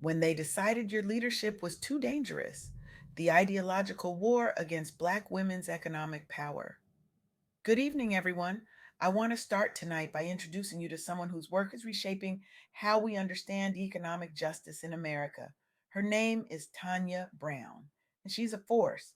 when they decided your leadership was too dangerous, the ideological war against Black women's economic power. Good evening, everyone. I want to start tonight by introducing you to someone whose work is reshaping how we understand economic justice in America. Her name is Tanya Brown, and she's a force,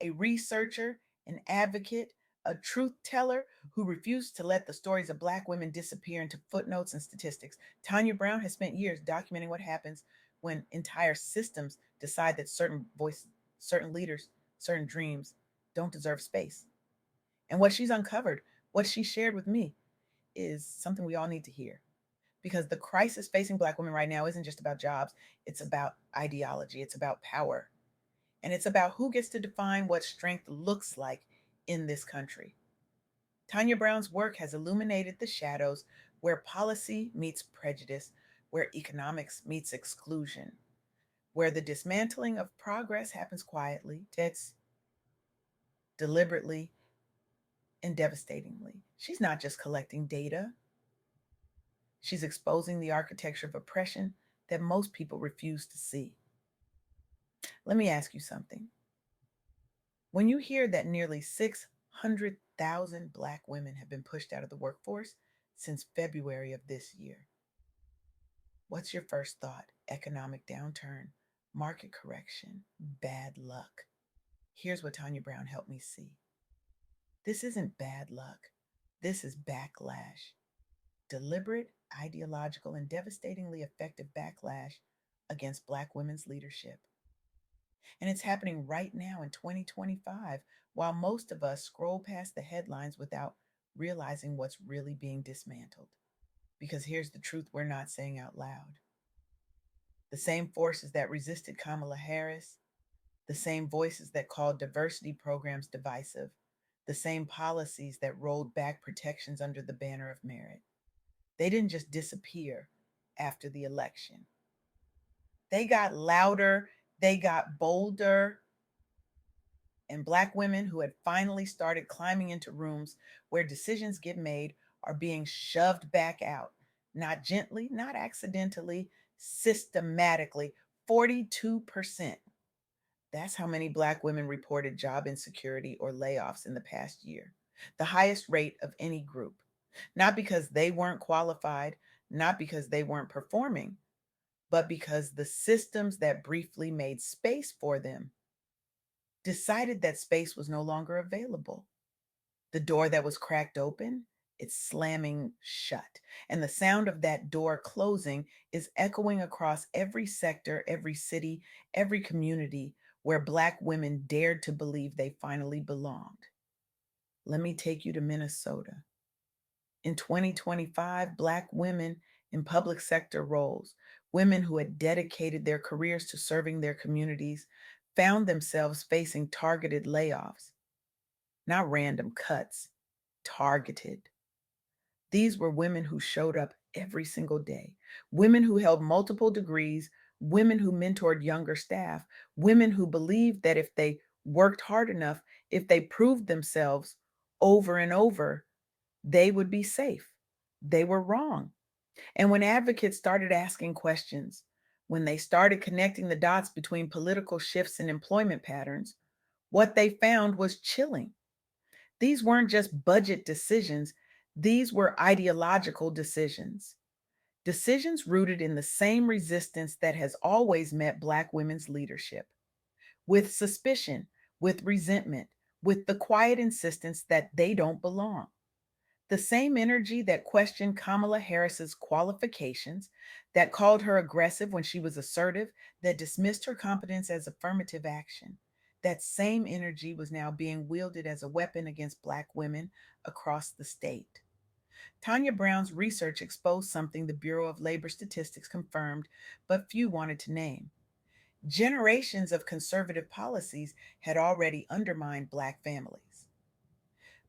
a researcher, an advocate, a truth teller who refused to let the stories of Black women disappear into footnotes and statistics. Tanya Brown has spent years documenting what happens when entire systems decide that certain voices, certain leaders, certain dreams don't deserve space. And what she's uncovered, what she shared with me, is something we all need to hear. Because the crisis facing Black women right now isn't just about jobs, it's about ideology, it's about power, and it's about who gets to define what strength looks like in this country. Tanya Brown's work has illuminated the shadows where policy meets prejudice, where economics meets exclusion, where the dismantling of progress happens quietly, it's deliberately, and devastatingly. She's not just collecting data, she's exposing the architecture of oppression that most people refuse to see. Let me ask you something. When you hear that nearly 600,000 Black women have been pushed out of the workforce since February of this year, what's your first thought? Economic downturn, market correction, bad luck. Here's what Tanya Brown helped me see. This isn't bad luck. This is backlash. Deliberate, ideological, and devastatingly effective backlash against Black women's leadership. And it's happening right now in 2025, while most of us scroll past the headlines without realizing what's really being dismantled. Because here's the truth we're not saying out loud. The same forces that resisted Kamala Harris, the same voices that called diversity programs divisive, the same policies that rolled back protections under the banner of merit. They didn't just disappear after the election. They got louder, they got bolder, and Black women who had finally started climbing into rooms where decisions get made are being shoved back out. Not gently, not accidentally, systematically. 42%. That's how many Black women reported job insecurity or layoffs in the past year, the highest rate of any group. Not because they weren't qualified, not because they weren't performing, but because the systems that briefly made space for them decided that space was no longer available. The door that was cracked open, it's slamming shut. And the sound of that door closing is echoing across every sector, every city, every community where Black women dared to believe they finally belonged. Let me take you to Minnesota. In 2025, Black women in public sector roles, women who had dedicated their careers to serving their communities, found themselves facing targeted layoffs, not random cuts, targeted. These were women who showed up every single day, women who held multiple degrees, women who mentored younger staff, women who believed that if they worked hard enough, if they proved themselves over and over, they would be safe. They were wrong. And when advocates started asking questions, when they started connecting the dots between political shifts and employment patterns, what they found was chilling. These weren't just budget decisions, these were ideological decisions. Decisions rooted in the same resistance that has always met Black women's leadership, with suspicion, with resentment, with the quiet insistence that they don't belong. The same energy that questioned Kamala Harris's qualifications, that called her aggressive when she was assertive, that dismissed her competence as affirmative action. That same energy was now being wielded as a weapon against Black women across the state. Tanya Brown's research exposed something the Bureau of Labor Statistics confirmed, but few wanted to name. Generations of conservative policies had already undermined Black families.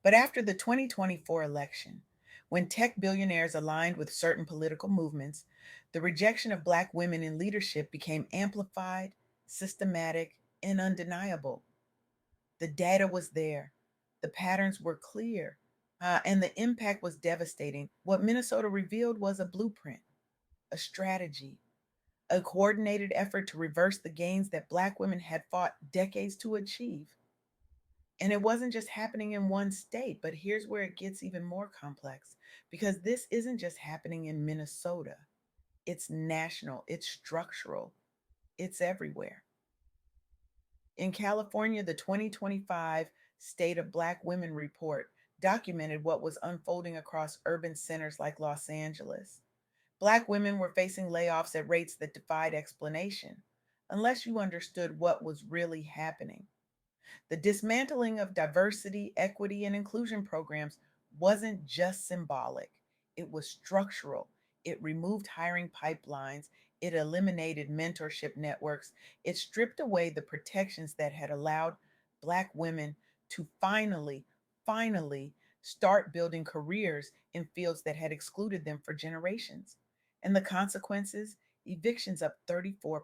But after the 2024 election, when tech billionaires aligned with certain political movements, the rejection of Black women in leadership became amplified, systematic, and undeniable. The data was there, the patterns were clear, and the impact was devastating. What Minnesota revealed was a blueprint, a strategy, a coordinated effort to reverse the gains that Black women had fought decades to achieve. And it wasn't just happening in one state, but here's where it gets even more complex because this isn't just happening in Minnesota. It's national, it's structural, it's everywhere. In California, the 2025 State of Black Women report documented what was unfolding across urban centers like Los Angeles. Black women were facing layoffs at rates that defied explanation, unless you understood what was really happening. The dismantling of diversity, equity, and inclusion programs wasn't just symbolic, it was structural. It removed hiring pipelines, it eliminated mentorship networks, it stripped away the protections that had allowed Black women to finally start building careers in fields that had excluded them for generations. And the consequences, evictions up 34%.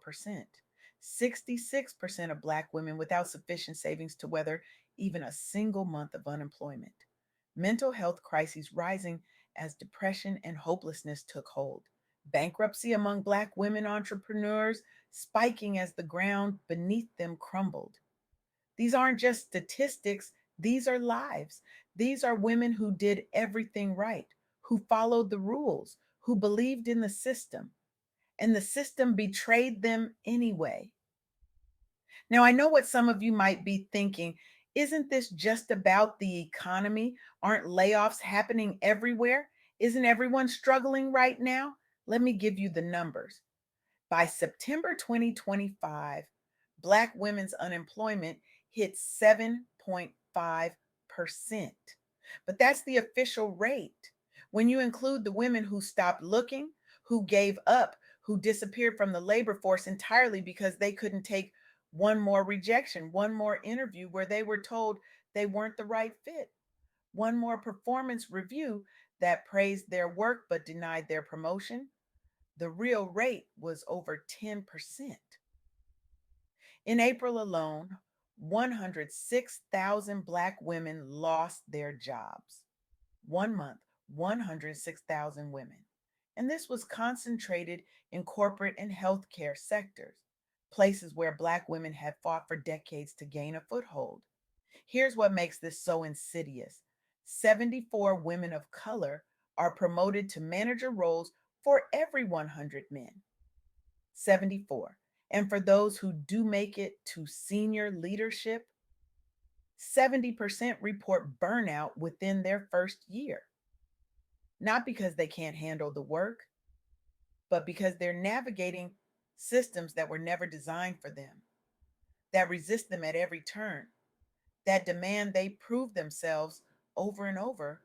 66% of Black women without sufficient savings to weather even a single month of unemployment. Mental health crises rising as depression and hopelessness took hold. Bankruptcy among Black women entrepreneurs spiking as the ground beneath them crumbled. These aren't just statistics, these are lives. These are women who did everything right, who followed the rules, who believed in the system, and the system betrayed them anyway. Now, I know what some of you might be thinking. Isn't this just about the economy? Aren't layoffs happening everywhere? Isn't everyone struggling right now? Let me give you the numbers. By September 2025, Black women's unemployment hit 7.5%. But that's the official rate. When you include the women who stopped looking, who gave up, who disappeared from the labor force entirely because they couldn't take one more rejection, one more interview where they were told they weren't the right fit, one more performance review that praised their work but denied their promotion, the real rate was over 10%. In April alone, 106,000 Black women lost their jobs. 1 month, 106,000 women. And this was concentrated in corporate and healthcare sectors, places where Black women had fought for decades to gain a foothold. Here's what makes this so insidious: 74 women of color are promoted to manager roles for every 100 men. 74. And for those who do make it to senior leadership, 70% report burnout within their first year. Not because they can't handle the work, but because they're navigating systems that were never designed for them, that resist them at every turn, that demand they prove themselves over and over,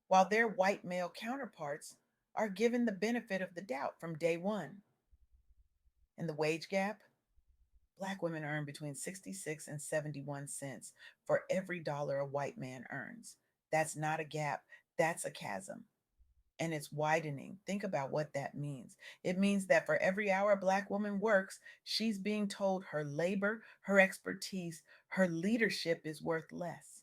while their white male counterparts are given the benefit of the doubt from day one. And the wage gap, Black women earn between 66 and 71 cents for every dollar a white man earns. That's not a gap, that's a chasm. And it's widening. Think about what that means. It means that for every hour a Black woman works, she's being told her labor, her expertise, her leadership is worth less.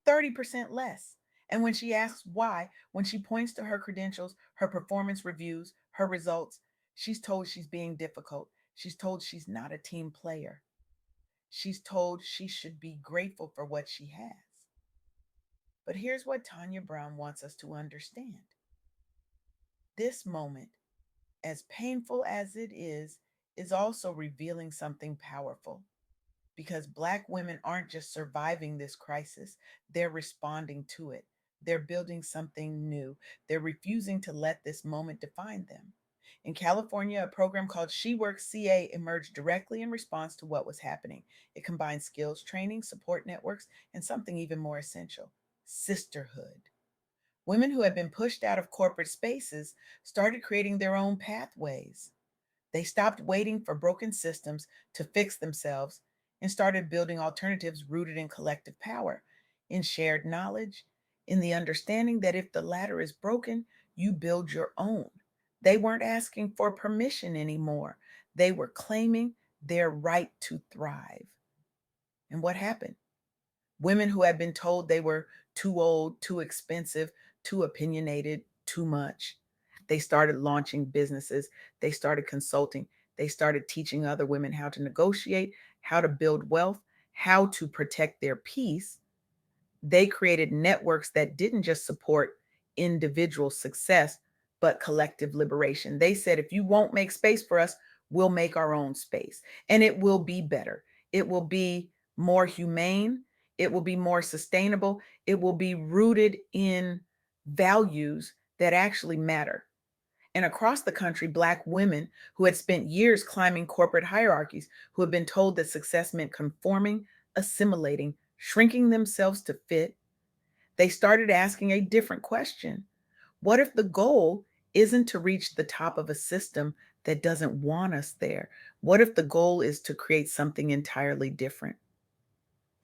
30% less. And when she asks why, when she points to her credentials, her performance reviews, her results, she's told she's being difficult. She's told she's not a team player. She's told she should be grateful for what she has. But here's what Tanya Brown wants us to understand: this moment, as painful as it is also revealing something powerful. Because Black women aren't just surviving this crisis, they're responding to it. They're building something new. They're refusing to let this moment define them. In California, a program called She Works CA emerged directly in response to what was happening. It combined skills training, support networks, and something even more essential: sisterhood. Women who had been pushed out of corporate spaces started creating their own pathways. They stopped waiting for broken systems to fix themselves and started building alternatives rooted in collective power, in shared knowledge, in the understanding that if the latter is broken, you build your own. They weren't asking for permission anymore. They were claiming their right to thrive. And what happened? Women who had been told they were too old, too expensive, too opinionated, too much, They started launching businesses, they started consulting, they started teaching other women how to negotiate, how to build wealth, how to protect their peace. They created networks that didn't just support individual success, but collective liberation. They said, if you won't make space for us, we'll make our own space. And it will be better. It will be more humane. It will be more sustainable. It will be rooted in values that actually matter. And across the country, Black women who had spent years climbing corporate hierarchies, who had been told that success meant conforming, assimilating, shrinking themselves to fit, they started asking a different question. What if the goal isn't to reach the top of a system that doesn't want us there? What if the goal is to create something entirely different?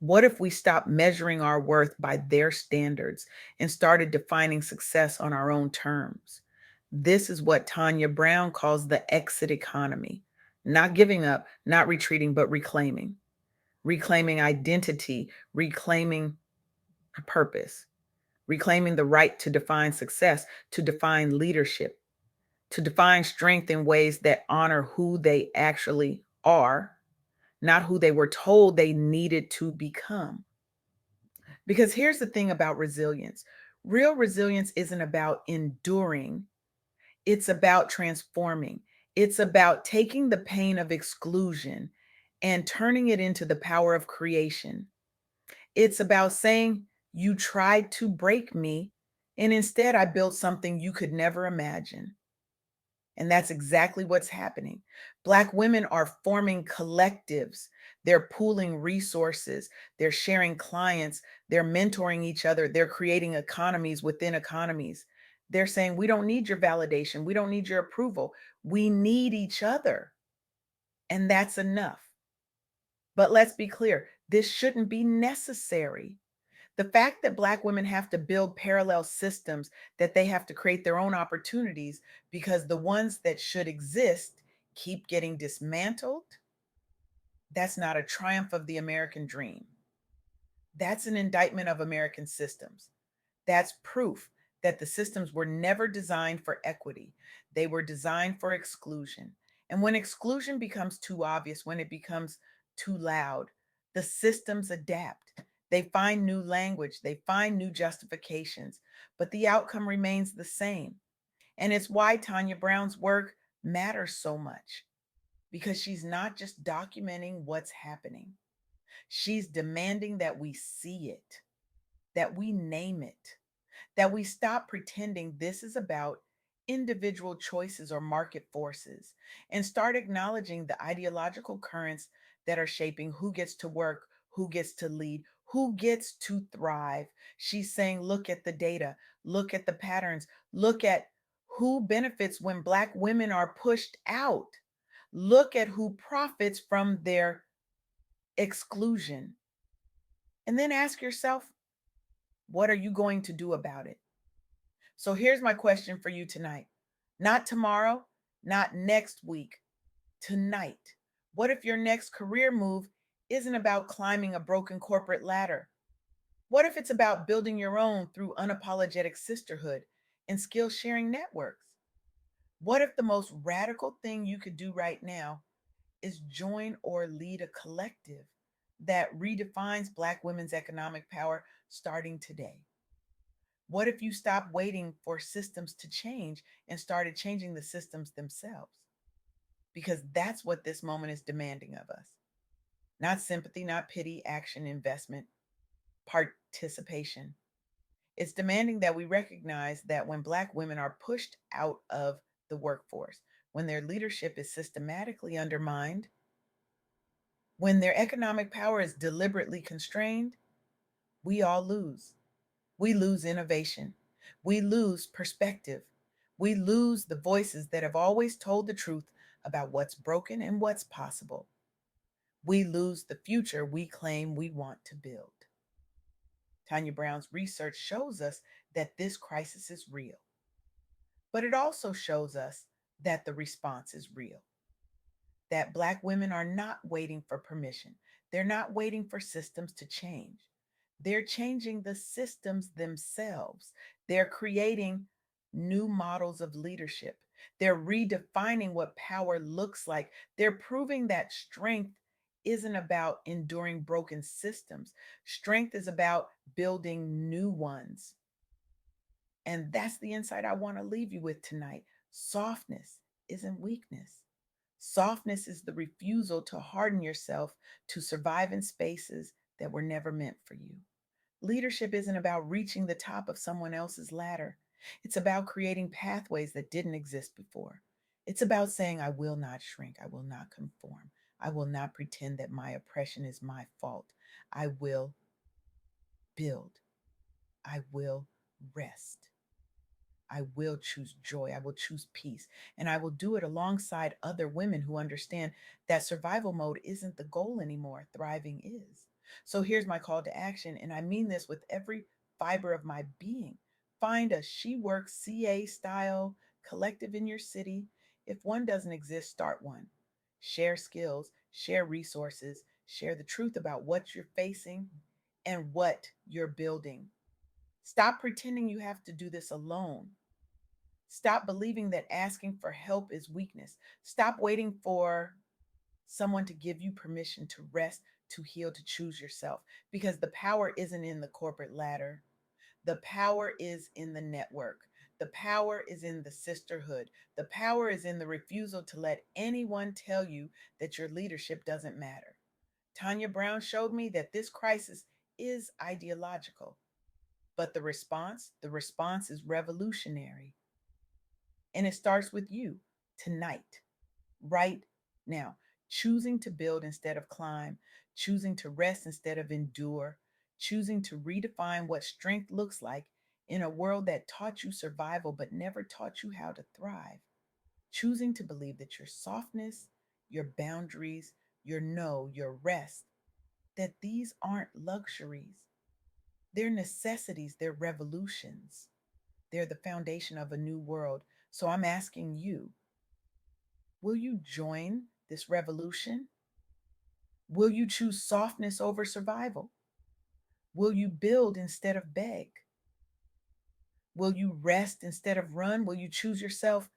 What if we stopped measuring our worth by their standards and started defining success on our own terms? This is what Tanya Brown calls the exit economy. Not giving up, not retreating, but reclaiming. Reclaiming identity, reclaiming purpose, reclaiming the right to define success, to define leadership, to define strength in ways that honor who they actually are, not who they were told they needed to become. Because here's the thing about resilience: real resilience isn't about enduring, it's about transforming. It's about taking the pain of exclusion and turning it into the power of creation. It's about saying, you tried to break me, and instead I built something you could never imagine. And that's exactly what's happening. Black women are forming collectives. They're pooling resources. They're sharing clients. They're mentoring each other. They're creating economies within economies. They're saying, we don't need your validation. We don't need your approval. We need each other. And that's enough. But let's be clear, this shouldn't be necessary. The fact that Black women have to build parallel systems, that they have to create their own opportunities because the ones that should exist keep getting dismantled, that's not a triumph of the American dream. That's an indictment of American systems. That's proof that the systems were never designed for equity. They were designed for exclusion. And when exclusion becomes too obvious, when it becomes too loud, the systems adapt. They find new language, they find new justifications, but the outcome remains the same. And it's why Tanya Brown's work matters so much, because she's not just documenting what's happening, she's demanding that we see it, that we name it, that we stop pretending this is about individual choices or market forces and start acknowledging the ideological currents that are shaping who gets to work, who gets to lead, who gets to thrive. She's saying, look at the data, look at the patterns, look at who benefits when Black women are pushed out, look at who profits from their exclusion. And then ask yourself, what are you going to do about it? So here's my question for you tonight. Not tomorrow, not next week, tonight. What if your next career move isn't about climbing a broken corporate ladder? What if it's about building your own through unapologetic sisterhood and skill sharing networks? What if the most radical thing you could do right now is join or lead a collective that redefines Black women's economic power starting today? What if you stopped waiting for systems to change and started changing the systems themselves? Because that's what this moment is demanding of us. Not sympathy, not pity, action, investment, participation. It's demanding that we recognize that when Black women are pushed out of the workforce, when their leadership is systematically undermined, when their economic power is deliberately constrained, we all lose. We lose innovation. We lose perspective. We lose the voices that have always told the truth about what's broken and what's possible. We lose the future we claim we want to build. Tanya Brown's research shows us that this crisis is real, but it also shows us that the response is real, that Black women are not waiting for permission. They're not waiting for systems to change. They're changing the systems themselves. They're creating new models of leadership. They're redefining what power looks like. They're proving that strength isn't about enduring broken systems, strength is about building new ones. And that's the insight I want to leave you with tonight. Softness isn't weakness. Softness is the refusal to harden yourself to survive in spaces that were never meant for you. Leadership isn't about reaching the top of someone else's ladder. It's about creating pathways that didn't exist before. It's about saying, I will not shrink. I will not conform. I will not pretend that my oppression is my fault. I will build. I will rest. I will choose joy. I will choose peace. And I will do it alongside other women who understand that survival mode isn't the goal anymore. Thriving is. So here's my call to action. And I mean this with every fiber of my being. Find a She Works CA style collective in your city. If one doesn't exist, start one. Share skills, share resources, share the truth about what you're facing and what you're building. Stop pretending you have to do this alone. Stop believing that asking for help is weakness. Stop waiting for someone to give you permission to rest, to heal, to choose yourself. Because the power isn't in the corporate ladder, the power is in the network. The power is in the sisterhood. The power is in the refusal to let anyone tell you that your leadership doesn't matter. Tanya Brown showed me that this crisis is ideological, but the response is revolutionary. And it starts with you tonight, right now, choosing to build instead of climb, choosing to rest instead of endure, choosing to redefine what strength looks like in a world that taught you survival but never taught you how to thrive, choosing to believe that your softness, your boundaries, your no, your rest, that these aren't luxuries. They're necessities, they're revolutions. They're the foundation of a new world. So I'm asking you, will you join this revolution? Will you choose softness over survival? Will you build instead of beg? Will you rest instead of run? Will you choose yourself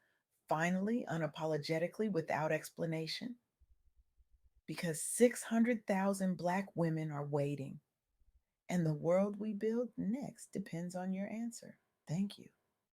finally, unapologetically, without explanation? Because 600,000 Black women are waiting, and the world we build next depends on your answer. Thank you.